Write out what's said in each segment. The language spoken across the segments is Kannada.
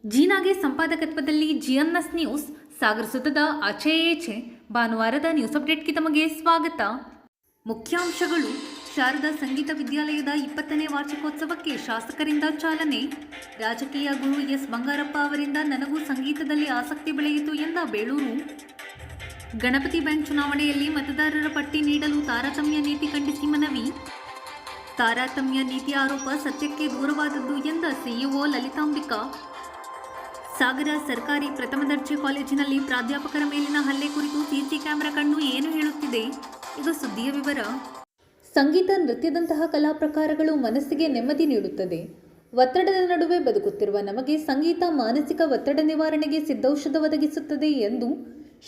ಜೀನಾಗೆ ಸಂಪಾದಕತ್ವದಲ್ಲಿ ಜಿಎನ್ಎಸ್ ನ್ಯೂಸ್ ಸಾಗರ್ ಸುತ್ತದ ಆಚೆ ಈಚೆ ಭಾನುವಾರದ ನ್ಯೂಸ್ ಅಪ್ಡೇಟ್ಗೆ ತಮಗೆ ಸ್ವಾಗತ. ಮುಖ್ಯಾಂಶಗಳು. ಶಾರದಾ ಸಂಗೀತ ವಿದ್ಯಾಲಯದ 20ನೇ ವಾರ್ಷಿಕೋತ್ಸವಕ್ಕೆ ಶಾಸಕರಿಂದ ಚಾಲನೆ. ರಾಜಕೀಯ ಗುರು ಎಸ್ ಬಂಗಾರಪ್ಪ ಅವರಿಂದ ನನಗೂ ಸಂಗೀತದಲ್ಲಿ ಆಸಕ್ತಿ ಬೆಳೆಯಿತು ಎಂದ ಬೇಳೂರು. ಗಣಪತಿ ಬ್ಯಾಂಕ್ ಚುನಾವಣೆಯಲ್ಲಿ ಮತದಾರರ ಪಟ್ಟಿ ನೀಡಲು ತಾರತಮ್ಯ ನೀತಿ ಖಂಡಿಸಿ ಮನವಿ. ತಾರತಮ್ಯ ನೀತಿ ಆರೋಪ ಸತ್ಯಕ್ಕೆ ದೂರವಾದದ್ದು ಎಂದ ಸಿಇಒ ಲಲಿತಾಂಬಿಕಾ. ಸಾಗರ ಸರ್ಕಾರಿ ಪ್ರಥಮ ದರ್ಜೆ ಕಾಲೇಜಿನಲ್ಲಿ ಪ್ರಾಧ್ಯಾಪಕರ ಮೇಲಿನ ಹಲ್ಲೆ ಕುರಿತು ಸಿಸಿ ಕ್ಯಾಮೆರಾ ಕಣ್ಣು ಏನು ಹೇಳುತ್ತಿದೆ? ಇದು ಸುದ್ದಿಯ ವಿವರ. ಸಂಗೀತ, ನೃತ್ಯದಂತಹ ಕಲಾ ಪ್ರಕಾರಗಳು ಮನಸ್ಸಿಗೆ ನೆಮ್ಮದಿ ನೀಡುತ್ತದೆ. ಒತ್ತಡದ ನಡುವೆ ಬದುಕುತ್ತಿರುವ ನಮಗೆ ಸಂಗೀತ ಮಾನಸಿಕ ಒತ್ತಡ ನಿವಾರಣೆಗೆ ಸಿದ್ಧೌಷಧ ಒದಗಿಸುತ್ತದೆ ಎಂದು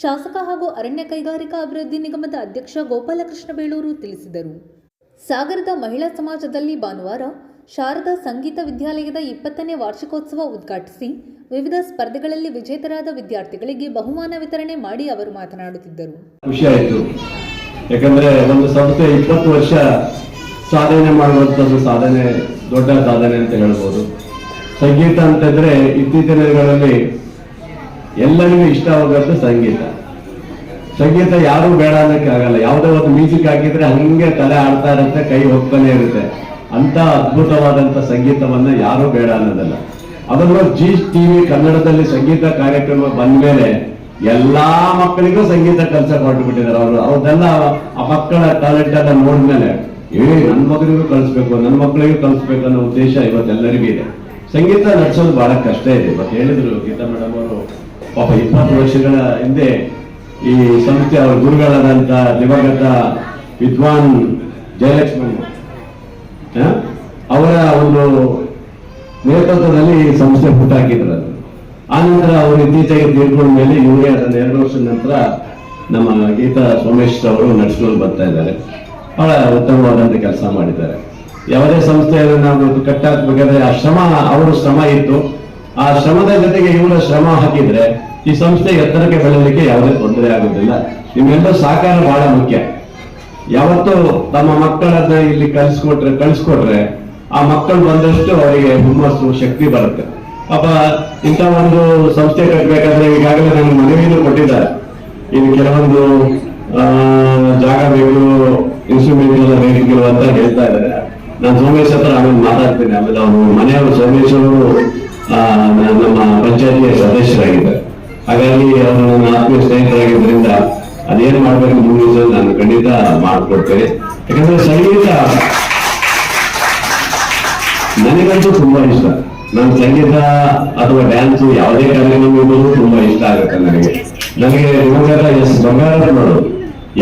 ಶಾಸಕ ಹಾಗೂ ಅರಣ್ಯ ಕೈಗಾರಿಕಾ ಅಭಿವೃದ್ಧಿ ನಿಗಮದ ಅಧ್ಯಕ್ಷ ಗೋಪಾಲಕೃಷ್ಣ ಬೇಳೂರು ತಿಳಿಸಿದರು. ಸಾಗರದ ಮಹಿಳಾ ಸಮಾಜದಲ್ಲಿ ಭಾನುವಾರ ಶಾರದಾ ಸಂಗೀತ ವಿದ್ಯಾಲಯದ 20ನೇ ವಾರ್ಷಿಕೋತ್ಸವ ಉದ್ಘಾಟಿಸಿ ವಿವಿಧ ಸ್ಪರ್ಧೆಗಳಲ್ಲಿ ವಿಜೇತರಾದ ವಿದ್ಯಾರ್ಥಿಗಳಿಗೆ ಬಹುಮಾನ ವಿತರಣೆ ಮಾಡಿ ಅವರು ಮಾತನಾಡುತ್ತಿದ್ದರು. ಖುಷಿ ಆಯಿತು. ಯಾಕಂದ್ರೆ ಒಂದು ಸಂಸ್ಥೆ 20 ವರ್ಷ ಸಾಧನೆ ಮಾಡುವಂಥದ್ದು ಸಾಧನೆ, ದೊಡ್ಡ ಸಾಧನೆ ಅಂತ ಹೇಳ್ಬೋದು. ಸಂಗೀತ ಅಂತಂದ್ರೆ ಇತ್ತೀಚಿನ ದಿನಗಳಲ್ಲಿ ಎಲ್ಲರಿಗೂ ಇಷ್ಟವಾಗದ್ದು ಸಂಗೀತ. ಸಂಗೀತ ಯಾರು ಬೇಡ ಅನ್ನಕ್ಕೆ ಆಗಲ್ಲ. ಯಾವುದೋ ಒಂದು ಮ್ಯೂಸಿಕ್ ಹಾಕಿದ್ರೆ ಹಂಗೆ ತಲೆ ಆಡ್ತಾ ಇರುತ್ತೆ, ಕೈ ಹೋಗ್ತಾನೆ ಇರುತ್ತೆ. ಅಂತ ಅದ್ಭುತವಾದಂತ ಸಂಗೀತವನ್ನ ಯಾರು ಬೇಡ ಅನ್ನೋದಲ್ಲ. ಅದನ್ನು ಜಿ ಟಿವಿ ಕನ್ನಡದಲ್ಲಿ ಸಂಗೀತ ಕಾರ್ಯಕ್ರಮ ಬಂದ ಮೇಲೆ ಎಲ್ಲಾ ಮಕ್ಕಳಿಗೂ ಸಂಗೀತ ಕಲ್ಸಕ್ ಹೊರಟುಬಿಟ್ಟಿದ್ದಾರೆ. ಅವ್ರದೆಲ್ಲ ಆ ಮಕ್ಕಳ ಟ್ಯಾಲೆಂಟ್ ಎಲ್ಲ ನೋಡಿದ್ಮೇಲೆ ನನ್ನ ಮಗನಿಗೂ ಕಲಿಸ್ಬೇಕು, ನನ್ನ ಮಕ್ಕಳಿಗೂ ಕಲಿಸ್ಬೇಕು ಅನ್ನೋ ಉದ್ದೇಶ ಇವತ್ತೆಲ್ಲರಿಗೂ ಇದೆ. ಸಂಗೀತ ನಡೆಸೋದು ಬಹಳ ಕಷ್ಟ ಇದೆ. ಇವತ್ತು ಹೇಳಿದ್ರು ಗೀತಾ ಮೇಡಮ್ ಅವರು, ಪಾಪ 20 ವರ್ಷಗಳ ಹಿಂದೆ ಈ ಸಂಸ್ಥೆ ಅವರ ಗುರುಗಳಾದಂತ ದಿವಂಗತ ವಿದ್ವಾನ್ ಜಯಲಕ್ಷ್ಮಿ ಅವರ ಒಂದು ನೇತೃತ್ವದಲ್ಲಿ ಈ ಸಂಸ್ಥೆ ಹುಟ್ಟಾಕಿದ್ರು. ಆನಂತರ ಅವರು ಇತ್ತೀಚೆಗೆ ತೀರ್ಕೊಂಡ ಮೇಲೆ ಇವರೇ ಅದನ್ನ 2 ವರ್ಷದ ನಂತರ ನಮ್ಮ ಗೀತಾ ಸೋಮೇಶ್ ಅವರು ನಡೆಸ್ಕೊಂಡು ಬರ್ತಾ ಇದ್ದಾರೆ. ಬಹಳ ಉತ್ತಮವಾದಂತ ಕೆಲಸ ಮಾಡಿದ್ದಾರೆ. ಯಾವುದೇ ಸಂಸ್ಥೆಯನ್ನು ನಾವು ಕಟ್ಟಾಕ್ಬೇಕಾದ್ರೆ ಆ ಶ್ರಮ, ಅವರ ಶ್ರಮ ಇತ್ತು. ಆ ಶ್ರಮದ ಜೊತೆಗೆ ಇವರ ಶ್ರಮ ಹಾಕಿದ್ರೆ ಈ ಸಂಸ್ಥೆ ಎತ್ತರಕ್ಕೆ ಬೆಳೆಯಲಿಕ್ಕೆ ಯಾವುದೇ ತೊಂದರೆ ಆಗುದಿಲ್ಲ. ನಿಮ್ಮೆಲ್ಲ ಸಹಕಾರ ಬಹಳ ಮುಖ್ಯ. ಯಾವತ್ತು ತಮ್ಮ ಮಕ್ಕಳನ್ನ ಇಲ್ಲಿ ಕಳಿಸ್ಕೊಟ್ರೆ ಆ ಮಕ್ಕಳು ಬಂದಷ್ಟು ಅವರಿಗೆ ಹುಮ್ಮಸ್ಸು, ಶಕ್ತಿ ಬರುತ್ತೆ. ಪಾಪ ಇಂಥ ಒಂದು ಸಂಸ್ಥೆ ಕಟ್ಟಬೇಕಾದ್ರೆ ಈಗಾಗಲೇ ನನಗೆ ಮನವಿಯನ್ನು ಕೊಟ್ಟಿದ್ದಾರೆ. ಇದು ಕೆಲವೊಂದು ಜಾಗ ಬೇಕು, ಇನ್ಸ್ಟ್ರೂಮೆಂಟ್ ಎಲ್ಲ ಬೇಕಿಲ್ಲ ಅಂತ ಹೇಳ್ತಾ ಇದ್ದಾರೆ. ನಾನು ಸೋಮೇಶ್ ಹತ್ರ ಆಮೇಲೆ ಮಾತಾಡ್ತೀನಿ. ಆಮೇಲೆ ಅವರು ಮನೆಯವರು ಸೋಮೇಶ್ ಅವರು ನಮ್ಮ ಪಂಚಾಯತಿಯ ಸದಸ್ಯರಾಗಿದ್ದಾರೆ. ಹಾಗಾಗಿ ಅವರು ನನ್ನ ಆತ್ಮೀಯ ಸ್ನೇಹಿತರಾಗಿದ್ದರಿಂದ ಅದೇನ್ ಮಾಡ್ಬೇಕು ಮುಂದೆ ನಾನು ಖಂಡಿತ ಮಾಡ್ಕೊಡ್ತೇನೆ. ಯಾಕಂದ್ರೆ ಸಂಗೀತ ನನಗಂತೂ ತುಂಬಾ ಇಷ್ಟ. ನನ್ನ ಸಂಗೀತ ಅಥವಾ ಡ್ಯಾನ್ಸ್ ಯಾವುದೇ ಕಾರ್ಯಕ್ರಮ ಇರೋದು ತುಂಬಾ ಇಷ್ಟ ಆಗುತ್ತೆ ನನಗೆ. ದಿವಂಗತ ಎಸ್ ಬಂಗಾರಪ್ಪನವರು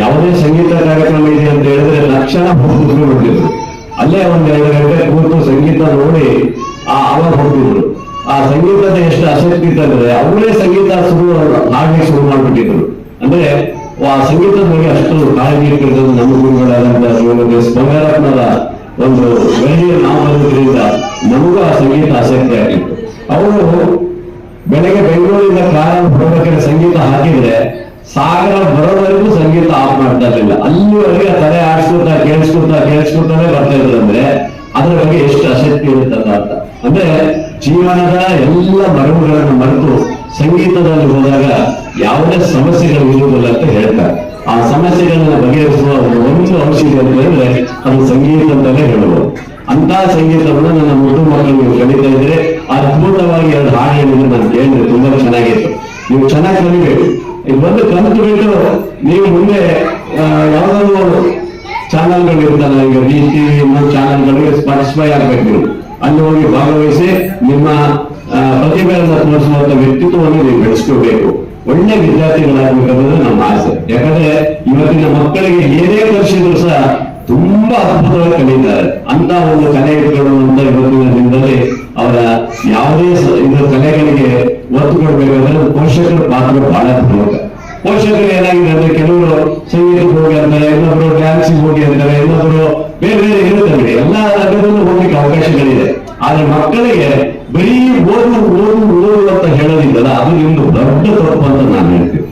ಯಾವುದೇ ಸಂಗೀತ ಕಾರ್ಯಕ್ರಮ ಇದೆ ಅಂತ ಹೇಳಿದ್ರೆ ಲಕ್ಷಣ ಹೋಗ್ತಿದ್ರು. ಅಲ್ಲೇ 1-2 ಗಂಟೆ ಕೂತು ಸಂಗೀತ ನೋಡಿ ಅವಾಗ ಹೋಗ್ತಿದ್ರು. ಆ ಸಂಗೀತದ ಎಷ್ಟು ಆಸಕ್ತಿ ಇತ್ತಂದ್ರೆ ಅವರೇ ಸಂಗೀತ ಹಾಡ್ಲಿಕ್ಕೆ ಶುರು ಮಾಡ್ಬಿಟ್ಟಿದ್ರು. ಅಂದ್ರೆ ಆ ಸಂಗೀತದ ಬಗ್ಗೆ ಅಷ್ಟು ಕಾಳಜಿ ಇಟ್ಟಿರೋದು ನಮ್ಮ ಗುರುಗಳಾದಂತ ಎಸ್ ಬಂಗಾರಪ್ಪನವರ ಒಂದು ಬೆಳಗ್ಗೆ ನಾವು ಬರೋದ್ರಿಂದ ನಮಗೂ ಆ ಸಂಗೀತ ಆಸಕ್ತಿ ಆಗಿತ್ತು. ಅವರು ಬೆಳಗ್ಗೆ ಬೆಂಗಳೂರಿಂದ ಕಾರಣ ಹೋಗ್ಬೇಕಾದ್ರೆ ಸಂಗೀತ ಹಾಕಿದ್ರೆ ಸಾಗರ ಬರೋವರೆಗೂ ಸಂಗೀತ ಆಫ್ ಮಾಡ್ತಾ ಇರಲಿಲ್ಲ. ಅಲ್ಲಿವರೆಗೆ ತಲೆ ಕೇಳಿಸ್ಕೊತಾನೆ ಬರ್ತಾ ಇದ್ರು. ಅಂದ್ರೆ ಅದ್ರ ಬಗ್ಗೆ ಎಷ್ಟು ಆಸಕ್ತಿ ಇರುತ್ತೆ ಅಂತ ಅರ್ಥ. ಅಂದ್ರೆ ಜೀವನದ ಎಲ್ಲ ಮರವುಗಳನ್ನು ಮರೆತು ಸಂಗೀತದಲ್ಲಿ ಹೋದಾಗ ಯಾವುದೇ ಸಮಸ್ಯೆಗಳು ಇರುವುದಿಲ್ಲ ಅಂತ ಹೇಳ್ತಾರೆ. ಆ ಸಮಸ್ಯೆಗಳನ್ನ ಬಗೆಹರಿಸುವ ಒಂದು ಔಷಧಿ ಅಂತ ಹೇಳಿದ್ರೆ ಅದು ಸಂಗೀತ ಅಂತಾನೆ ಹೇಳುವುದು. ಅಂತ ಸಂಗೀತವನ್ನು ನನ್ನ ಮುದ್ದು ಮಕ್ಕಳು ಕಲಿತಾ ಇದ್ರೆ ಅದ್ಭುತವಾಗಿ 2 ಹಾಡು ಹೇಳಿದ್ರೆ ನಾನು ಕೇಳಿದ್ರೆ ತುಂಬಾ ಚೆನ್ನಾಗಿತ್ತು. ನೀವು ಚೆನ್ನಾಗಿ ಕಲಿಬೇಕು. ಇದು ಬಂದು ಕಲಿತು ಬಿಟ್ಟು ನೀವು ಮುಂದೆ ಯಾವ್ದಾದ್ರು ಚಾನಲ್ಗಳು ಇರ್ತಾನೆ, ಈಗ ವಿ ಟಿವಿ ಇನ್ನೊಂದು ಚಾನಲ್ಗಳಿಗೆ ಸ್ಪಾಟಿಫೈ ಆಗ್ಬೇಕು. ನೀವು ಅಲ್ಲಿ ಹೋಗಿ ಭಾಗವಹಿಸಿ ನಿಮ್ಮ ಪ್ರತಿಭೆಯನ್ನು ತೋರಿಸುವಂತ ವ್ಯಕ್ತಿತ್ವವನ್ನು ನೀವು ಬೆಳೆಸ್ಕೋಬೇಕು. ಒಳ್ಳೆ ವಿದ್ಯಾರ್ಥಿಗಳಾಗಬೇಕನ್ನೋದು ನಮ್ಮ ಆಸೆ. ಯಾಕಂದ್ರೆ ಇವತ್ತಿನ ಮಕ್ಕಳಿಗೆ ಏನೇ ಕಲಿಸಿದ್ರು ಸಹ ತುಂಬಾ ಅದ್ಭುತವಾಗಿ ಕಲಿತಾರೆ. ಅಂತ ಒಂದು ಕಲೆ ಇಟ್ಕೊಳ್ಳುವಂತ ಇವತ್ತಿನ ದಿನದಲ್ಲಿ ಅವರ ಯಾವುದೇ ಕಲೆಗಳಿಗೆ ಒತ್ತು ಕೊಡ್ಬೇಕಾದ್ರೆ ಪೋಷಕರ ಪಾತ್ರ ಬಹಳ ಪ್ರಮುಖ. ಪೋಷಕರು ಏನಾಗಿದೆ ಅಂದ್ರೆ ಕೆಲವರು ಸಂಗೀತಕ್ಕೆ ಹೋಗಿ ಅಂತಾರೆ, ಇನ್ನೊಬ್ರು ಡ್ಯಾನ್ಸಿಗೆ ಹೋಗಿ ಅಂತಾರೆ, ಇನ್ನೊಬ್ರು ಬೇರೆ ಬೇರೆ ಇರುತ್ತವೆ. ಎಲ್ಲ ರಂಗದಲ್ಲೂ ಹೋಗ್ಲಿಕ್ಕೆ ಅವಕಾಶಗಳಿದೆ. ಆದ್ರೆ ಮಕ್ಕಳಿಗೆ ಬರೀ ಓದು ಓದು ಓದು ಅಂತ ಹೇಳೋದಿದ್ದಲ್ಲ, ಅದು ನಿಮ್ದು ದೊಡ್ಡ ತಪ್ಪು ಅಂತ ನಾನು ಹೇಳ್ತೀನಿ.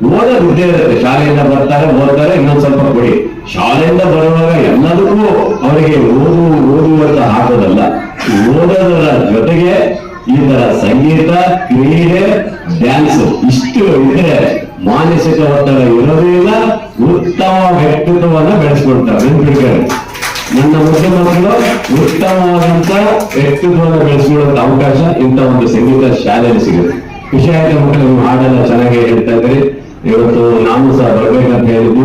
ಓದೋದು ಇದ್ದೇ ಇರುತ್ತೆ. ಶಾಲೆಯಿಂದ ಬರ್ತಾರೆ, ಓದ್ತಾರೆ, ಇನ್ನೊಂದ್ ಸ್ವಲ್ಪ ಕೊಡಿ. ಶಾಲೆಯಿಂದ ಬರುವಾಗ ಎಲ್ಲದಕ್ಕೂ ಅವರಿಗೆ ಓದುವಂತ ಹಾಕೋದಲ್ಲ, ಓದೋದರ ಜೊತೆಗೆ ಈ ತರ ಸಂಗೀತ, ಕ್ರೀಡೆ, ಡ್ಯಾನ್ಸ್ ಇಷ್ಟು ಇದ್ರೆ ಮಾನಸಿಕ ಒತ್ತಡ ಇರೋದಿಲ್ಲ, ಉತ್ತಮ ವ್ಯಕ್ತಿತ್ವವನ್ನ ಬೆಳೆಸ್ಕೊಳ್ತಾರೆ. ನೆನ್ಪಿಡ್ತಾರೆ, ನನ್ನ ಮುಖ್ಯ ಮಕ್ಕಳು ಉತ್ತಮವಾದಂತ ವ್ಯಕ್ತಿತ್ವವನ್ನು ಬೆಳೆಸಿಕೊಳ್ಳುವಂತ ಅವಕಾಶ ಇಂಥ ಒಂದು ಸಂಗೀತ ಶಾಲೆಯಲ್ಲಿ ಸಿಗುತ್ತೆ. ಖುಷಿ ಆಯ್ತು ಮಕ್ಕಳು, ನೀವು ಹಾಡೆಲ್ಲ ಚೆನ್ನಾಗಿ ಹೇಳ್ತಾ ಇದ್ರಿ. ಇವತ್ತು ನಾನು ಸಹ ಬರ್ಬೇಕಂತ ಹೇಳಿದ್ದು,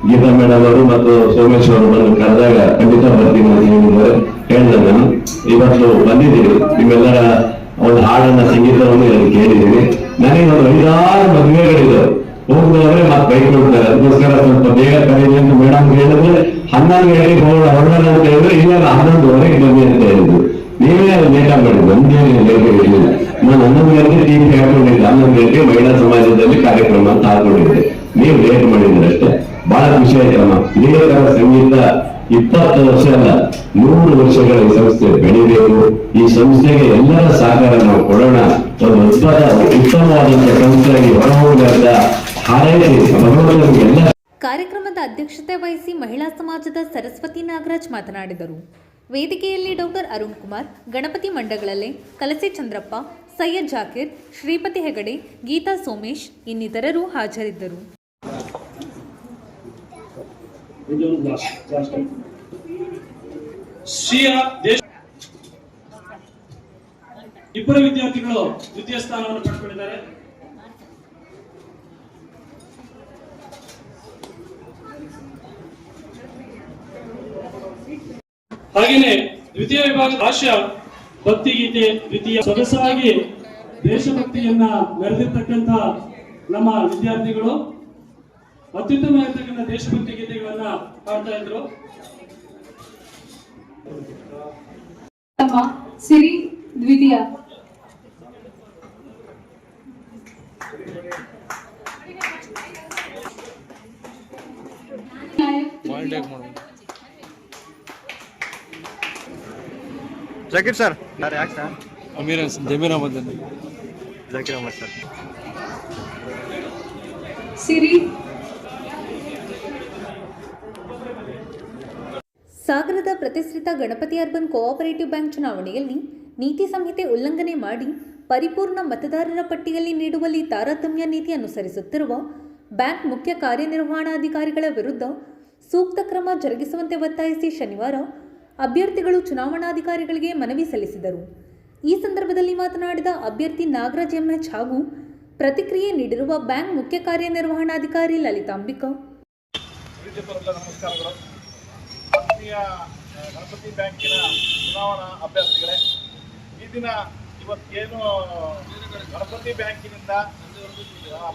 ಗೀತಾ ಮೇಡಮ್ ಅವರು ಮತ್ತು ಸೋಮೇಶ್ ಅವರು ಬಂದು ಕರೆದಾಗ ಖಂಡಿತ ಬರ್ತೀನಿ ಅಂತ ಹೇಳಿದ್ರೆ ನಾನು ಇವತ್ತು ಬಂದಿದ್ದೀನಿ. ನಿಮ್ಮೆಲ್ಲರ ಒಂದು ಹಾಡನ್ನ, ಸಂಗೀತವನ್ನು ಕೇಳಿದ್ದೀನಿ. ನನಗೆ ಒಂದು 5-6 ಮದುವೆಗಳಿದ್ದಾವೆ, ಹೋಗಿದವ್ರೆ ಮತ್ತೆ ಬೈಕ್ ಕೊಡ್ತಾರೆ. ಅದಕ್ಕೋಸ್ಕರ ಸ್ವಲ್ಪ ಬೇಗ ಕರೀಲಿ ಅಂತ ಮೇಡಮ್ ಹೇಳಿದ್ರೆ 11 ಗಂಟೆಗೆ ಹೊರಡೋಣ ಅಂತ ಹೇಳಿದ್ರೆ ಇಲ್ಲ 11:30 ಬನ್ನಿ ಅಂತ ಹೇಳಿದ್ರು. ನೀವೇ ಲೇಟ್ ಮಾಡಿದ್ರು, ನಮ್ದೇನು ಲೇಟ್ ಇರಲಿಲ್ಲ. ನಾನು 11 ಗಂಟೆ ಟಿವಿ ಹಾಕೊಂಡಿದ್ದೆ, 11 ಗಂಟೆ ಮಹಿಳಾ ಸಮಾಜದಲ್ಲಿ ಕಾರ್ಯಕ್ರಮ ಅಂತ ಹಾಕೊಂಡಿದ್ದೆ. ನೀವು ಲೇಟ್ ಮಾಡಿದ್ರೆ ಅಷ್ಟೇ. ಬಹಳ ಖುಷಿ ಆಯ್ತಮ್ಮ. ಇದೇ ತರ ಸಂಗೀತ 20 ವರ್ಷ ಅಲ್ಲ, 100 ವರ್ಷಗಳ ಈ ಸಂಸ್ಥೆ ಬೆಳಿಬೇಕು. ಈ ಸಂಸ್ಥೆಗೆ ಎಲ್ಲರ ಸಹಕಾರ ನಾವು ಕೊಡೋಣ. ಒಂದು ಉತ್ತಮವಾದಂತಹ ಸಂಸ್ಥೆಯಾಗಿ ಹೊರಹೋಗದ ಹಾರೈಸಿ ಎಲ್ಲ. ಕಾರ್ಯಕ್ರಮದ ಅಧ್ಯಕ್ಷತೆ ವಹಿಸಿ ಮಹಿಳಾ ಸಮಾಜದ ಸರಸ್ವತಿ ನಾಗರಾಜ್ ಮಾತನಾಡಿದರು. ವೇದಿಕೆಯಲ್ಲಿ ಡಾಕ್ಟರ್ ಅರುಣ್ ಕುಮಾರ್, ಗಣಪತಿ ಮಂಡಗಳಲೆ, ಕಲಸೆ ಚಂದ್ರಪ್ಪ, ಸೈಯದ್ ಜಾಕೀರ್, ಶ್ರೀಪತಿ ಹೆಗಡೆ, ಗೀತಾ ಸೋಮೇಶ್ ಇನ್ನಿತರರು ಹಾಜರಿದ್ದರು. ಇಬ್ಬರು ವಿದ್ಯಾರ್ಥಿಗಳು ದ್ವಿತೀಯ ಸ್ಥಾನವನ್ನು ಪಡೆದುಕೊಂಡಿದ್ದಾರೆ. ಹಾಗೆಯೇ ದ್ವಿತೀಯ ವಿಭಾಗ ಭಾಷಾ ಭಕ್ತಿಗೀತೆ ದ್ವಿತೀಯ ಸೊಗಸಾಗಿ ದೇಶಭಕ್ತಿಯನ್ನ ಮೆರೆದಿರ್ತಕ್ಕಂಥ ನಮ್ಮ ವಿದ್ಯಾರ್ಥಿಗಳು ಅತ್ಯುತ್ತಮವಾಗಿರ್ತಕ್ಕಂಥ ದೇಶಭಕ್ತಿ ಗೀತೆಗಳನ್ನ ಹಾಡ್ತಾ ಇದ್ರು. ಸಿರಿ ದ್ವಿತೀಯ. ಜಾಕೀರ್ ಸರ್, ಯಾಕೆ ಸರ್? ಜಮೀರ್ ಅಹಮದ್ ಜಾಕೀರ್ ಅಹಮದ್ ಸರ್. ಸಿರಿ. ಸಾಗರದ ಪ್ರತಿಷ್ಠಿತ ಗಣಪತಿ ಅರ್ಬನ್ ಕೋಆಪರೇಟಿವ್ ಬ್ಯಾಂಕ್ ಚುನಾವಣೆಯಲ್ಲಿ ನೀತಿ ಸಂಹಿತೆ ಉಲ್ಲಂಘನೆ ಮಾಡಿ ಪರಿಪೂರ್ಣ ಮತದಾರರ ಪಟ್ಟಿಯಲ್ಲಿ ನೀಡುವಲ್ಲಿ ತಾರತಮ್ಯ ನೀತಿ ಅನುಸರಿಸುತ್ತಿರುವ ಬ್ಯಾಂಕ್ ಮುಖ್ಯ ಕಾರ್ಯನಿರ್ವಹಣಾಧಿಕಾರಿಗಳ ವಿರುದ್ಧ ಸೂಕ್ತ ಕ್ರಮ ಜರುಗಿಸುವಂತೆ ಒತ್ತಾಯಿಸಿ ಶನಿವಾರ ಅಭ್ಯರ್ಥಿಗಳು ಚುನಾವಣಾಧಿಕಾರಿಗಳಿಗೆ ಮನವಿ ಸಲ್ಲಿಸಿದರು. ಈ ಸಂದರ್ಭದಲ್ಲಿ ಮಾತನಾಡಿದ ಅಭ್ಯರ್ಥಿ ನಾಗರಾಜ್ ಎಂಎಚ್ ಹಾಗೂ ಪ್ರತಿಕ್ರಿಯೆ ನೀಡಿರುವ ಬ್ಯಾಂಕ್ ಮುಖ್ಯ ಕಾರ್ಯನಿರ್ವಹಣಾಧಿಕಾರಿ ಲಲಿತಾಂಬಿಕಾ. ನಮಸ್ಕಾರಗಳು. ಗಣಪತಿ ಬ್ಯಾಂಕಿನ ಚುನಾವಣಾ ಅಭ್ಯರ್ಥಿಗಳೇ, ಈ ದಿನ ಇವತ್ತೇನು ಗಣಪತಿ ಬ್ಯಾಂಕಿನಿಂದ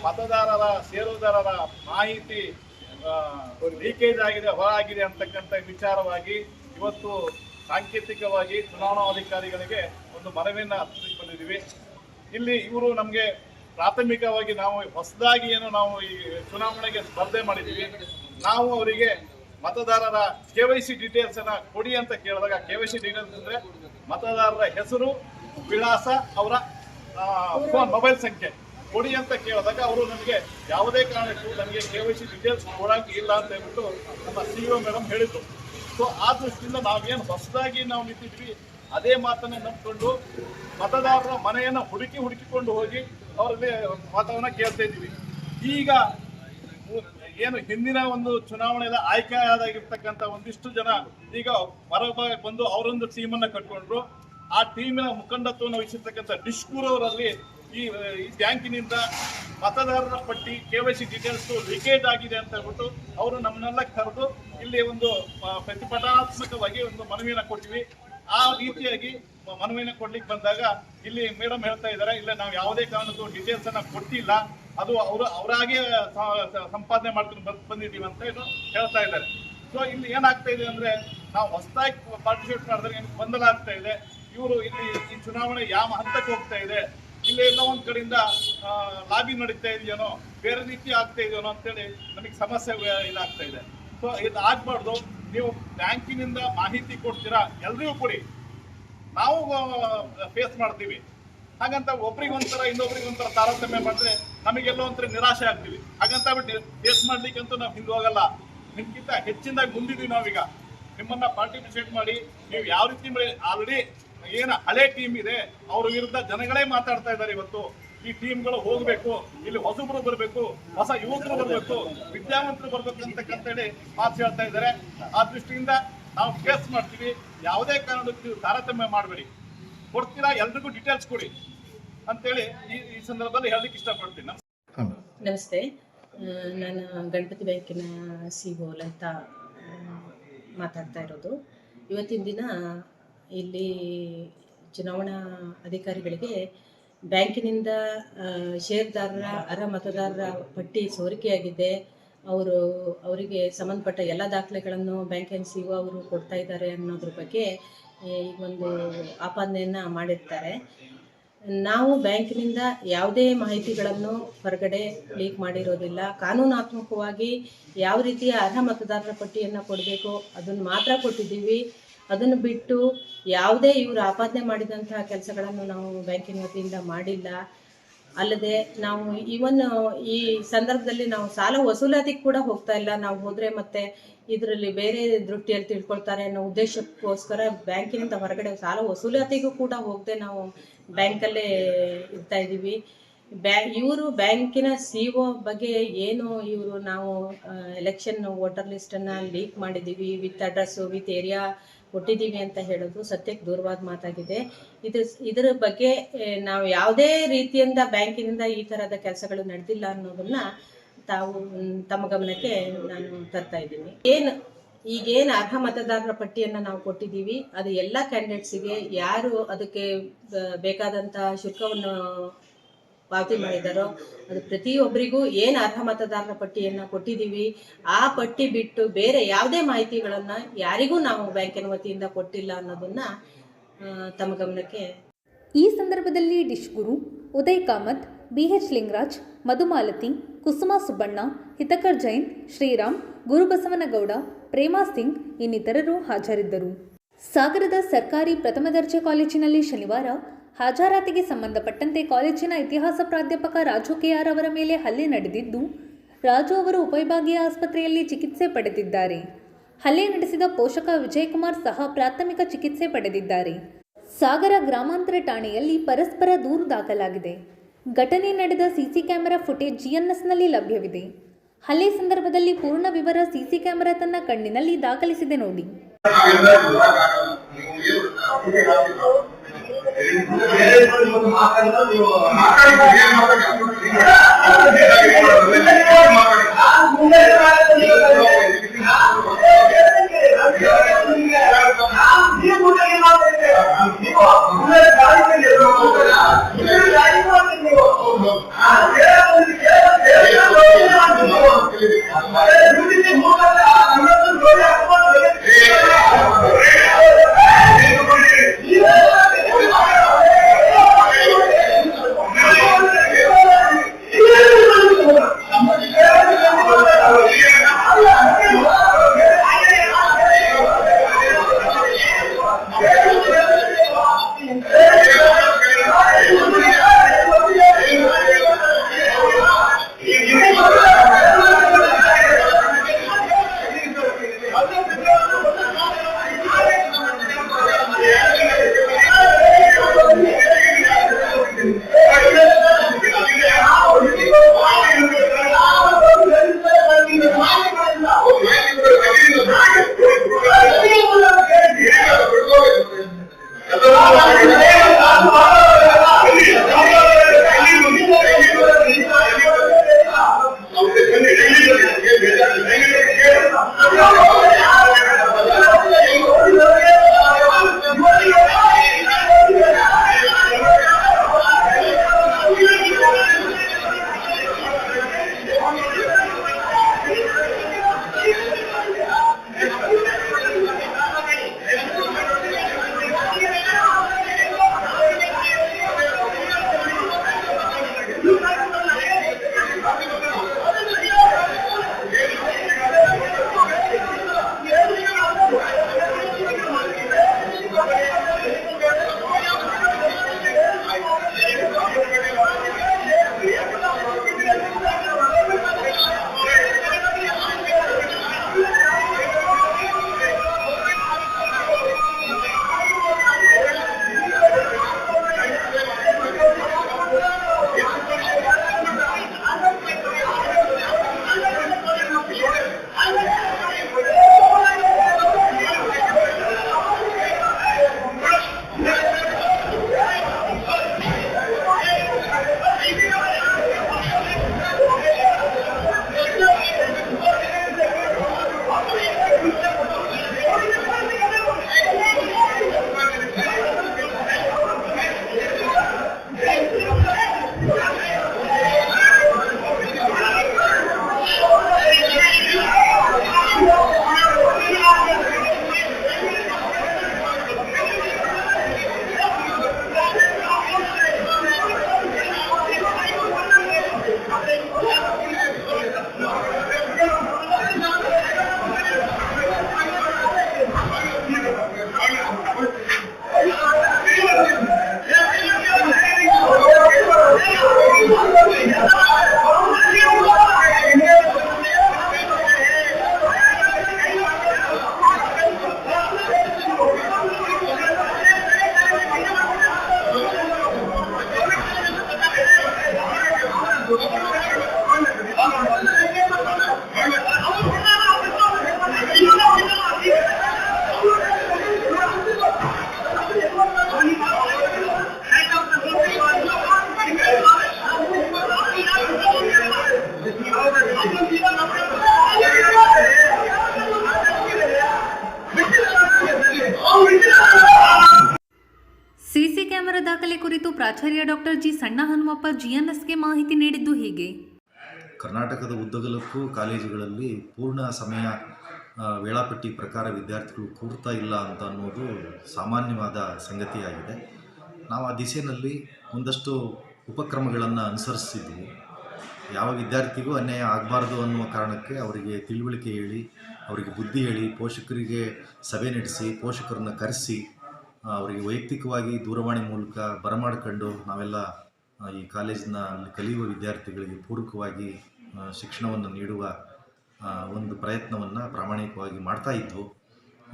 ಮತದಾರರ ಷೇರುದಾರರ ಮಾಹಿತಿ ಲೀಕೇಜ್ ಆಗಿದೆ, ಹೊರಗಿದೆ ಅಂತಕ್ಕಂಥ ವಿಚಾರವಾಗಿ ಇವತ್ತು ಸಾಂಕೇತಿಕವಾಗಿ ಚುನಾವಣಾಧಿಕಾರಿಗಳಿಗೆ ಒಂದು ಮನವಿಯನ್ನು ಅರ್ಪಿಸಿಕೊಂಡಿದ್ದೀವಿ. ಇಲ್ಲಿ ಇವರು ನಮಗೆ ಪ್ರಾಥಮಿಕವಾಗಿ ನಾವು ಹೊಸದಾಗಿ ಏನು ನಾವು ಈ ಚುನಾವಣೆಗೆ ಸ್ಪರ್ಧೆ ಮಾಡಿದ್ದೀವಿ, ನಾವು ಅವರಿಗೆ ಮತದಾರರ KYC ಡೀಟೇಲ್ಸ್ ಅನ್ನ ಕೊಡಿ ಅಂತ ಕೇಳಿದಾಗ, KYC ಡೀಟೇಲ್ಸ್ ಅಂದ್ರೆ ಮತದಾರರ ಹೆಸರು, ವಿಳಾಸ, ಅವರ ಮೊಬೈಲ್ ಸಂಖ್ಯೆ ಕೊಡಿ ಅಂತ ಕೇಳಿದಾಗ ಅವರು ನಮಗೆ ಯಾವುದೇ ಕಾರಣಕ್ಕೂ ನನಗೆ KYC ಡೀಟೇಲ್ಸ್ ಕೊಡಕ್ಕೆ ಇಲ್ಲ ಅಂತ ಹೇಳ್ಬಿಟ್ಟು ನಮ್ಮ CEO ಮೇಡಮ್ ಹೇಳಿದ್ರು. ಸೊ ಆ ದೃಷ್ಟಿಯಿಂದ ನಾವೇನು ಹೊಸದಾಗಿ ನಾವು ನಿಂತಿದ್ವಿ ಅದೇ ಮಾತನ್ನ ನಂಬಿಕೊಂಡು ಮತದಾರರ ಮನೆಯನ್ನು ಹುಡುಕಿಕೊಂಡು ಹೋಗಿ ಅವರಲ್ಲಿ ಮತವನ್ನ ಕೇಳ್ತಾ ಇದ್ವಿ. ಈಗ ಏನು ಹಿಂದಿನ ಒಂದು ಚುನಾವಣೆಯ ಆಯ್ಕೆಯಾಗಿರ್ತಕ್ಕಂಥ ಒಂದಿಷ್ಟು ಜನ ಈಗ ಹೊರಗೆ ಬಂದು ಅವರೊಂದು ಟೀಮನ್ನ ಕಟ್ಕೊಂಡ್ರು. ಆ ಟೀಮಿನ ಮುಖಂಡತ್ವವನ್ನು ವಹಿಸಿರ್ತಕ್ಕಂಥ ಡಿಶ್ಕೂರ್ ಅವರಲ್ಲಿ ಈ ಬ್ಯಾಂಕಿನಿಂದ ಮತದಾರರ ಪಟ್ಟಿ KYC ಡೀಟೇಲ್ಸ್ ಲೀಕೇಜ್ ಆಗಿದೆ ಅಂತ ಹೇಳ್ಬಿಟ್ಟು ಅವರು ನಮ್ಮನ್ನೆಲ್ಲ ಕರೆದು ಇಲ್ಲಿ ಒಂದು ಪ್ರತಿಭಟನಾತ್ಮಕವಾಗಿ ಒಂದು ಮನವಿಯನ್ನು ಕೊಟ್ಟಿವಿ. ಆ ರೀತಿಯಾಗಿ ಮನವಿಯನ್ನು ಕೊಡ್ಲಿಕ್ಕೆ ಬಂದಾಗ ಇಲ್ಲಿ ಮೇಡಮ್ ಹೇಳ್ತಾ ಇದ್ದಾರೆ, ಇಲ್ಲ ನಾವು ಯಾವುದೇ ಕಾರಣಕ್ಕೂ ಡೀಟೇಲ್ಸ್ ಅನ್ನ ಕೊಟ್ಟಿಲ್ಲ, ಅದು ಅವರಾಗೆ ಸಂಪಾದನೆ ಮಾಡ್ಕೊಂಡು ಬಂದಿದ್ದೀವಿ ಅಂತ ಏನು ಹೇಳ್ತಾ ಇದ್ದಾರೆ. ಸೊ ಇಲ್ಲಿ ಏನಾಗ್ತಾ ಇದೆ ಅಂದ್ರೆ, ನಾವು ಹೊಸದಾಗಿ ಪಾರ್ಟಿಸಿಪೇಟ್ ಮಾಡಿದ್ರೆ ಗೊಂದಲ ಆಗ್ತಾ ಇದೆ. ಇವರು ಇಲ್ಲಿ ಈ ಚುನಾವಣೆ ಯಾವ ಹಂತಕ್ಕೆ ಹೋಗ್ತಾ ಇದೆ, ಇಲ್ಲಿ ಎಲ್ಲ ಒಂದ್ ಕಡೆಯಿಂದ ಲಾಬಿ ನಡೀತಾ ಇದೆಯೇನೋ, ಬೇರೆ ರೀತಿ ಆಗ್ತಾ ಇದೆಯೇನೋ ಅಂತೇಳಿ ನಮಗೆ ಸಮಸ್ಯೆ ಇದಾಗ್ತಾ ಇದೆ. ಸೊ ಇದು ಆಗ್ಬಾರ್ದು. ನೀವು ಬ್ಯಾಂಕಿನಿಂದ ಮಾಹಿತಿ ಕೊಡ್ತೀರಾ, ಎಲ್ರಿಗೂ ಕೊಡಿ, ನಾವು ಫೇಸ್ ಮಾಡ್ತೀವಿ. ಹಾಗಂತ ಒಬ್ರಿಗೊಂಥರ ಇನ್ನೊಬ್ರಿಗೊಂಥರ ತಾರತಮ್ಯ ಮಾಡಿದ್ರೆ ನಮಗೆಲ್ಲೋ ಒಂಥರ ನಿರಾಶೆ ಆಗ್ತೀವಿ. ಹಾಗಂತ ಬಿಟ್ಟು ಟೇಸ್ಟ್ ಮಾಡ್ಲಿಕ್ಕಂತೂ ನಾವು ಹಿಂದೆ ಹೋಗಲ್ಲ. ನಿಮ್ಗಿಂತ ಹೆಚ್ಚಿನದಾಗಿ ಮುಂದಿದ್ದೀವಿ ನಾವೀಗ. ನಿಮ್ಮನ್ನ ಪಾರ್ಟಿಸಿಪೇಟ್ ಮಾಡಿ ನೀವು ಯಾವ ರೀತಿ ಆಲ್ರೆಡಿ ಏನು ಹಳೆ ಟೀಮ್ ಇದೆ ಅವ್ರ ವಿರುದ್ಧ ಜನಗಳೇ ಮಾತಾಡ್ತಾ ಇದ್ದಾರೆ. ಇವತ್ತು ಈ ಟೀಮ್ಗಳು ಹೋಗ್ಬೇಕು, ಇಲ್ಲಿ ಹೊಸಬರು ಬರಬೇಕು, ಹೊಸ ಯುವಕರು ಬರಬೇಕು, ವಿದ್ಯಾವಂತರು ಬರ್ಬೇಕು ಅಂತಕ್ಕಂತೇಳಿ ಮಾತು ಹೇಳ್ತಾ ಇದ್ದಾರೆ. ಆ ದೃಷ್ಟಿಯಿಂದ ನಾವು ಕೇಸ್ ಮಾಡ್ತೀವಿ. ಯಾವುದೇ ಕಾರಣಕ್ಕೂ ನೀವು ತಾರತಮ್ಯ ಮಾಡಬೇಡಿ, ಕೊಡ್ತೀರಾ ಎಲ್ರಿಗೂ ಡೀಟೇಲ್ಸ್ ಕೊಡಿ ಅಂತೇಳಿ ಈ ಸಂದರ್ಭದಲ್ಲಿ ಹೇಳಲಿಕ್ಕೆ ಇಷ್ಟಪಡ್ತೀನಿ. ನಮಸ್ತೆ, ನಾನು ಗಣಪತಿ ಬ್ಯಾಂಕಿನ CEO ಅಂತ ಮಾತಾಡ್ತಾ ಇರೋದು. ಇವತ್ತಿನ ದಿನ ಇಲ್ಲಿ ಚುನಾವಣಾ ಅಧಿಕಾರಿಗಳಿಗೆ ಬ್ಯಾಂಕಿನಿಂದ ಷೇರುದಾರರ ಅರ್ಹ ಮತದಾರರ ಪಟ್ಟಿ ಸೋರಿಕೆಯಾಗಿದೆ. ಅವರಿಗೆ ಸಂಬಂಧಪಟ್ಟ ಎಲ್ಲ ದಾಖಲೆಗಳನ್ನು ಬ್ಯಾಂಕಿನ CEO ಅವರು ಕೊಡ್ತಾ ಇದ್ದಾರೆ ಅನ್ನೋದ್ರ ಬಗ್ಗೆ ಒಂದು ಆಪಾದನೆಯನ್ನು ಮಾಡಿರ್ತಾರೆ. ನಾವು ಬ್ಯಾಂಕಿನಿಂದ ಯಾವುದೇ ಮಾಹಿತಿಗಳನ್ನು ಹೊರಗಡೆ ಲೀಕ್ ಮಾಡಿರೋದಿಲ್ಲ. ಕಾನೂನಾತ್ಮಕವಾಗಿ ಯಾವ ರೀತಿಯ ಅರ್ಹ ಮತದಾರರ ಪಟ್ಟಿಯನ್ನು ಕೊಡಬೇಕು ಅದನ್ನು ಮಾತ್ರ ಕೊಟ್ಟಿದ್ದೀವಿ. ಅದನ್ನು ಬಿಟ್ಟು ಯಾವುದೇ ಇವರು ಆಪಾದನೆ ಮಾಡಿದಂತಹ ಕೆಲಸಗಳನ್ನು ನಾವು ಬ್ಯಾಂಕಿನ ವತಿಯಿಂದ ಮಾಡಿಲ್ಲ. ಅಲ್ಲದೆ ನಾವು ಇವನ್ ಈ ಸಂದರ್ಭದಲ್ಲಿ ನಾವು ಸಾಲ ವಸೂಲಾತಿಗೆ ಕೂಡ ಹೋಗ್ತಾ ಇಲ್ಲ. ನಾವು ಹೋದರೆ ಮತ್ತೆ ಇದರಲ್ಲಿ ಬೇರೆ ದೃಷ್ಟಿಯಲ್ಲಿ ತಿಳ್ಕೊಳ್ತಾರೆ ಅನ್ನೋ ಉದ್ದೇಶಕ್ಕೋಸ್ಕರ ಬ್ಯಾಂಕಿನಿಂದ ಹೊರಗಡೆ ಸಾಲ ವಸೂಲಾತಿಗೂ ಕೂಡ ಹೋಗದೆ ನಾವು ಬ್ಯಾಂಕಲ್ಲೇ ಇರ್ತಾ ಇದ್ದೀವಿ. ಇವರು ಬ್ಯಾಂಕಿನ CEO ಬಗ್ಗೆ ಏನು ಇವರು ನಾವು ಎಲೆಕ್ಷನ್ ವೋಟರ್ ಲಿಸ್ಟನ್ನು ಲೀಕ್ ಮಾಡಿದ್ದೀವಿ, ವಿತ್ ಅಡ್ರೆಸ್ಸು ವಿತ್ ಏರಿಯಾ ಕೊಟ್ಟಿದ್ದೀವಿ ಅಂತ ಹೇಳೋದು ಸತ್ಯಕ್ಕೆ ದೂರವಾದ ಮಾತಾಗಿದೆ. ಇದರ ಬಗ್ಗೆ ನಾವು ಯಾವುದೇ ರೀತಿಯಿಂದ ಬ್ಯಾಂಕಿನಿಂದ ಈ ಥರದ ಕೆಲಸಗಳು ನಡೆದಿಲ್ಲ ಅನ್ನೋದನ್ನ ತಮ್ಮ ಗಮನಕ್ಕೆ ನಾನು ತರ್ತಾ ಇದ್ದೀನಿ. ಈಗೇನು ಅರ್ಹ ಮತದಾರರ ಪಟ್ಟಿಯನ್ನು ನಾವು ಕೊಟ್ಟಿದ್ದೀವಿ ಅದು ಎಲ್ಲ ಕ್ಯಾಂಡಿಡೇಟ್ಸಿಗೆ ಯಾರು ಅದಕ್ಕೆ ಬೇಕಾದಂಥ ಶುಲ್ಕವನ್ನು ಪಾವತಿ ಮಾಡಿದಾರೋ ಅದು ಪ್ರತಿಯೊಬ್ಬರಿಗೂ ಏನು ಅರ್ಹ ಮತದಾರರ ಪಟ್ಟಿಯನ್ನು ಕೊಟ್ಟಿದ್ದೀವಿ ಆ ಪಟ್ಟಿ ಬಿಟ್ಟು ಬೇರೆ ಯಾವುದೇ ಮಾಹಿತಿಗಳನ್ನು ಯಾರಿಗೂ ನಾವು ಬ್ಯಾಂಕಿನ ವತಿಯಿಂದ ಕೊಟ್ಟಿಲ್ಲ ಅನ್ನೋದನ್ನ ತಮ್ಮ ಗಮನಕ್ಕೆ. ಈ ಸಂದರ್ಭದಲ್ಲಿ ಡಿಶ್ ಗುರು, ಉದಯ್ ಕಾಮತ್, BH ಲಿಂಗರಾಜ್, ಮಧುಮಾಲತಿ, ಕುಸುಮಾ ಸುಬ್ಬಣ್ಣ, ಹಿತಕರ್ ಜೈನ್, ಶ್ರೀರಾಮ್, ಗುರುಬಸವನಗೌಡ, ಪ್ರೇಮಾ ಸಿಂಗ್ ಇನ್ನಿತರರು ಹಾಜರಿದ್ದರು. ಸಾಗರದ ಸರ್ಕಾರಿ ಪ್ರಥಮ ದರ್ಜೆ ಕಾಲೇಜಿನಲ್ಲಿ ಶನಿವಾರ ಹಾಜರಾತಿಗೆ ಸಂಬಂಧಪಟ್ಟಂತೆ ಕಾಲೇಜಿನ ಇತಿಹಾಸ ಪ್ರಾಧ್ಯಾಪಕ ರಾಜು KR ಅವರ ಮೇಲೆ ಹಲ್ಲೆ ನಡೆದಿದ್ದು, ರಾಜು ಅವರು ಉಪವಿಭಾಗೀಯ ಆಸ್ಪತ್ರೆಯಲ್ಲಿ ಚಿಕಿತ್ಸೆ ಪಡೆದಿದ್ದಾರೆ. ಹಲ್ಲೆ ನಡೆಸಿದ ಪೋಷಕ ವಿಜಯಕುಮಾರ್ ಸಹ ಪ್ರಾಥಮಿಕ ಚಿಕಿತ್ಸೆ ಪಡೆದಿದ್ದಾರೆ. ಸಾಗರ ಗ್ರಾಮಾಂತರ ಠಾಣೆಯಲ್ಲಿ ಪರಸ್ಪರ ದೂರು ದಾಖಲಾಗಿದೆ. ಘಟನೆ ನಡೆದ ಸಿಸಿ ಕ್ಯಾಮೆರಾ ಫುಟೇಜ್ GNSನಲ್ಲಿ ಲಭ್ಯವಿದೆ. ಹಲ್ಲೆ ಸಂದರ್ಭದಲ್ಲಿ ಪೂರ್ಣ ವಿವರ ಸಿಸಿ ಕ್ಯಾಮೆರಾ ತನ್ನ ಕಣ್ಣಿನಲ್ಲಿ ದಾಖಲಿಸಿದೆ ನೋಡಿ. ದಾಖಲೆ ಕುರಿತು ಪ್ರಾಚಾರ್ಯ ಡಾಕ್ಟರ್ ಜಿ ಸಣ್ಣ ಹನುಮಪ್ಪ ಜಿಎನ್ಎಸ್ಗೆ ಮಾಹಿತಿ ನೀಡಿದ್ದು ಹೀಗೆ. ಕರ್ನಾಟಕದ ಉದ್ದಗಲಕ್ಕೂ ಕಾಲೇಜುಗಳಲ್ಲಿ ಪೂರ್ಣ ಸಮಯ ವೇಳಾಪಟ್ಟಿ ಪ್ರಕಾರ ವಿದ್ಯಾರ್ಥಿಗಳು ಕೂರ್ತಾ ಇಲ್ಲ ಅಂತ ಅನ್ನೋದು ಸಾಮಾನ್ಯವಾದ ಸಂಗತಿಯಾಗಿದೆ. ನಾವು ಆ ದಿಸೆಯಲ್ಲಿ ಒಂದಷ್ಟು ಉಪಕ್ರಮಗಳನ್ನು ಅನುಸರಿಸಿದ್ವಿ. ಯಾವ ವಿದ್ಯಾರ್ಥಿಗೂ ಅನ್ಯಾಯ ಆಗಬಾರ್ದು ಅನ್ನುವ ಕಾರಣಕ್ಕೆ ಅವರಿಗೆ ತಿಳುವಳಿಕೆ ಹೇಳಿ, ಅವರಿಗೆ ಬುದ್ಧಿ ಹೇಳಿ, ಪೋಷಕರಿಗೆ ಸಭೆ ನಡೆಸಿ, ಪೋಷಕರನ್ನು ಕರೆಸಿ, ಅವರಿಗೆ ವೈಯಕ್ತಿಕವಾಗಿ ದೂರವಾಣಿ ಮೂಲಕ ಬರಮಾಡಿಕೊಂಡು ನಾವೆಲ್ಲ ಈ ಕಾಲೇಜಿನ ಕಲಿಯುವ ವಿದ್ಯಾರ್ಥಿಗಳಿಗೆ ಪೂರಕವಾಗಿ ಶಿಕ್ಷಣವನ್ನು ನೀಡುವ ಒಂದು ಪ್ರಯತ್ನವನ್ನು ಪ್ರಾಮಾಣಿಕವಾಗಿ ಮಾಡ್ತಾ ಇದ್ವು.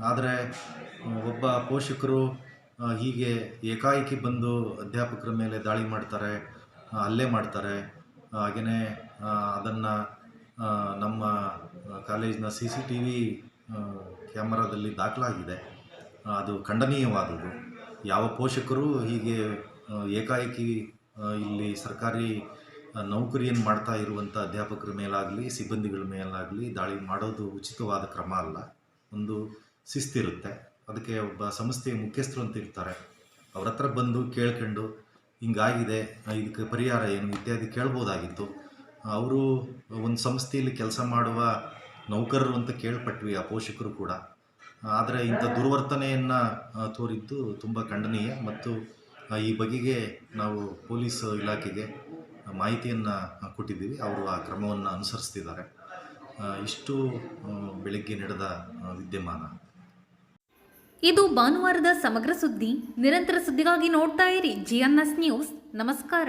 ಆದರೆ ಒಬ್ಬ ಪೋಷಕರು ಹೀಗೆ ಏಕಾಏಕಿ ಬಂದು ಅಧ್ಯಾಪಕರ ಮೇಲೆ ದಾಳಿ ಮಾಡ್ತಾರೆ, ಹಲ್ಲೆ ಮಾಡ್ತಾರೆ. ಹಾಗೆಯೇ ಅದನ್ನು ನಮ್ಮ ಕಾಲೇಜಿನ CCTV ಕ್ಯಾಮರಾದಲ್ಲಿ ದಾಖಲಾಗಿದೆ. ಅದು ಖಂಡನೀಯವಾದುದು. ಯಾವ ಪೋಷಕರು ಹೀಗೆ ಏಕಾಏಕಿ ಇಲ್ಲಿ ಸರ್ಕಾರಿ ನೌಕರಿಯನ್ನು ಮಾಡ್ತಾ ಇರುವಂಥ ಅಧ್ಯಾಪಕರ ಮೇಲಾಗಲಿ ಸಿಬ್ಬಂದಿಗಳ ಮೇಲಾಗಲಿ ದಾಳಿ ಮಾಡೋದು ಉಚಿತವಾದ ಕ್ರಮ ಅಲ್ಲ. ಒಂದು ಶಿಸ್ತಿರುತ್ತೆ. ಅದಕ್ಕೆ ಒಬ್ಬ ಸಂಸ್ಥೆಯ ಮುಖ್ಯಸ್ಥರು ಅಂತ ಇರ್ತಾರೆ, ಅವ್ರ ಹತ್ರ ಬಂದು ಕೇಳ್ಕೊಂಡು ಹಿಂಗಾಗಿದೆ, ಇದಕ್ಕೆ ಪರಿಹಾರ ಏನು ಇತ್ಯಾದಿ ಕೇಳ್ಬೋದಾಗಿತ್ತು. ಅವರು ಒಂದು ಸಂಸ್ಥೆಯಲ್ಲಿ ಕೆಲಸ ಮಾಡುವ ನೌಕರರು ಅಂತ ಕೇಳ್ಪಟ್ವಿ ಆ ಪೋಷಕರು ಕೂಡ. ಆದರೆ ಇಂಥ ದುರ್ವರ್ತನೆಯನ್ನು ತೋರಿದ್ದು ತುಂಬ ಖಂಡನೀಯ. ಮತ್ತು ಈ ಬಗೆಗೆ ನಾವು ಪೊಲೀಸ್ ಇಲಾಖೆಗೆ ಮಾಹಿತಿಯನ್ನು ಕೊಟ್ಟಿದ್ದೀವಿ. ಅವರು ಆ ಕ್ರಮವನ್ನು ಅನುಸರಿಸ್ತಿದ್ದಾರೆ. ಇಷ್ಟು ಬೆಳಗ್ಗೆ ನಡೆದ ವಿದ್ಯಮಾನ. ಇದು ಭಾನುವಾರದ ಸಮಗ್ರ ಸುದ್ದಿ. ನಿರಂತರ ಸುದ್ದಿಗಾಗಿ ನೋಡ್ತಾ ಇರಿ GNS ನ್ಯೂಸ್. ನಮಸ್ಕಾರ.